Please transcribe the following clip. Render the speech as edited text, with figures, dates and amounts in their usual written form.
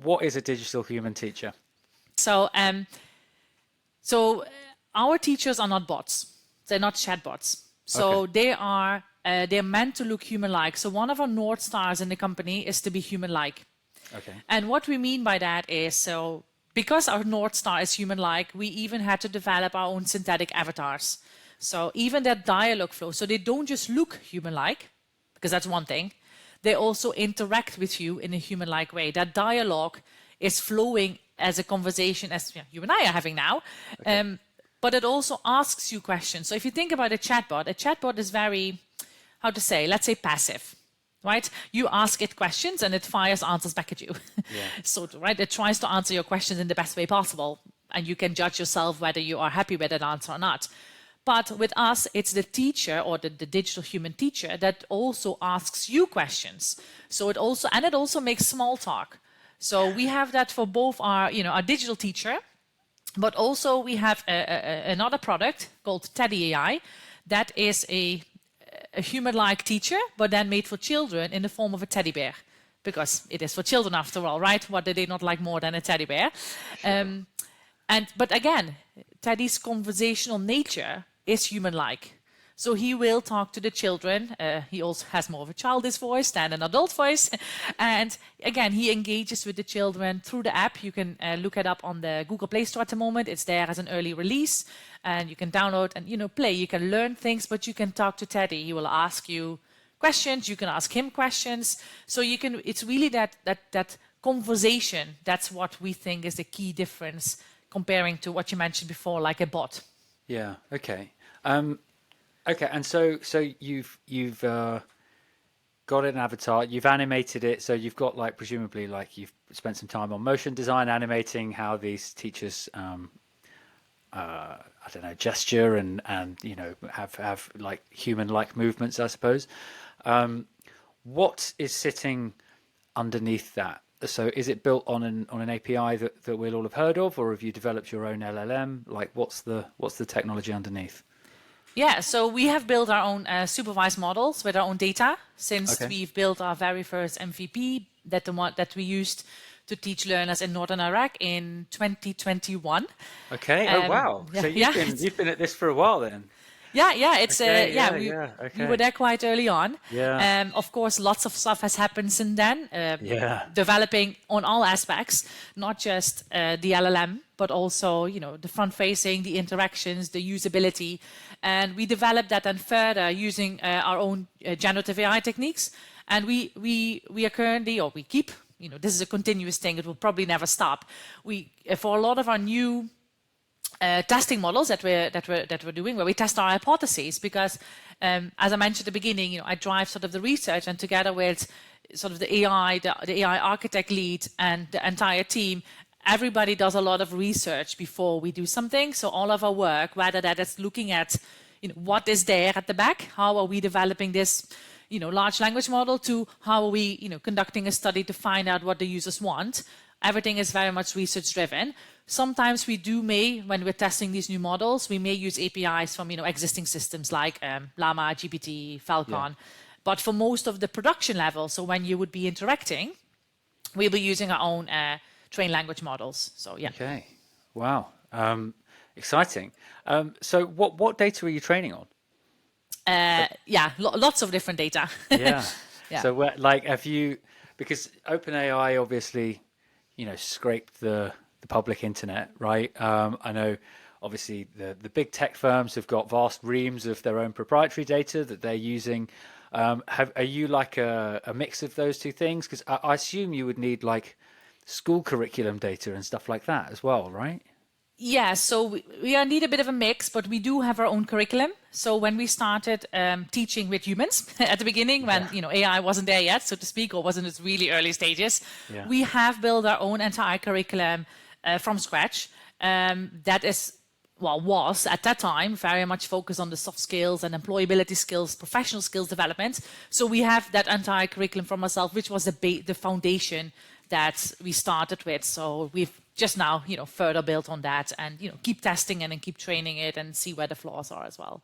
what is a digital human teacher? So, our teachers are not bots. They're not chatbots. So Okay. they're meant to look human-like. So one of our North Stars in the company is to be human-like. Okay. And what we mean by that is, so because our North Star is human-like, we even had to develop our own synthetic avatars. So even that dialogue flow, so they don't just look human-like, because that's one thing, they also interact with you in a human-like way. That dialogue is flowing as a conversation as you and I are having now. Okay. But it also asks you questions. So if you think about a chatbot is very, how to say, let's say passive, right? You ask it questions and it fires answers back at you. Yeah. So, right, it tries to answer your questions in the best way possible. And you can judge yourself whether you are happy with that answer or not. But with us, it's the teacher or the digital human teacher that also asks you questions. So it also makes small talk. So we have that for both our digital teacher, but also we have another product called Teddy AI that is a human-like teacher, but then made for children in the form of a teddy bear. Because it is for children after all, right? What do they not like more than a teddy bear? Sure. But again, Teddy's conversational nature is human-like. So he will talk to the children. He also has more of a childish voice than an adult voice. And again, he engages with the children through the app. You can look it up on the Google Play Store at the moment. It's there as an early release. And you can download and play. You can learn things, but you can talk to Teddy. He will ask you questions. You can ask him questions. So it's really that conversation. That's what we think is the key difference comparing to what you mentioned before, like a bot. Yeah. Okay. Okay. And so you've got an avatar. You've animated it. So you've got presumably you've spent some time on motion design, animating how these teachers, I don't know, gesture and have like human-like movements, I suppose. What is sitting underneath that? So is it built on an API that we'll all have heard of, or have you developed your own LLM? Like what's the technology underneath? Yeah, so we have built our own supervised models with our own data since Okay. we've built our very first MVP that we used to teach learners in Northern Iraq in 2021. Okay. Oh wow. Yeah, So yeah, you've been at this for a while then. it's Okay. Yeah. we Yeah. we were Okay. there quite early on. Yeah. Of course, lots of stuff has happened since then, Yeah. developing on all aspects, not just the LLM, but also the front facing, the interactions, the usability, and we developed that and further using our own generative AI techniques. And we are currently, or we keep, this is a continuous thing. It will probably never stop. We for a lot of our new testing models that we're doing, where we test our hypotheses, because as I mentioned at the beginning, I drive sort of the research, and together with sort of the AI architect lead and the entire team, everybody does a lot of research before we do something. So all of our work, whether that is looking at what is there at the back, how are we developing this large language model, to how are we conducting a study to find out what the users want. Everything is very much research driven. Sometimes when we're testing these new models, we may use APIs from existing systems like Llama, GPT, Falcon. Yeah. But for most of the production level, so when you would be interacting, we'll be using our own trained language models. So yeah. Okay. Wow. Exciting. So what data are you training on? Lots of different data. Yeah. Yeah. So have you, because OpenAI obviously, scraped the public internet, right? I know obviously the big tech firms have got vast reams of their own proprietary data that they're using. Are you like a mix of those two things? Because I assume you would need school curriculum data and stuff like that as well, right? Yeah, so we need a bit of a mix, but we do have our own curriculum. So when we started teaching with humans at the beginning, when AI wasn't there yet, so to speak, or was in its really early stages, Yeah. we have built our own entire curriculum from scratch. That was at that time very much focused on the soft skills and employability skills, professional skills development. So we have that entire curriculum from ourselves, which was the foundation that we started with. So we've just now, further built on that, and keep testing it and keep training it and see where the flaws are as well.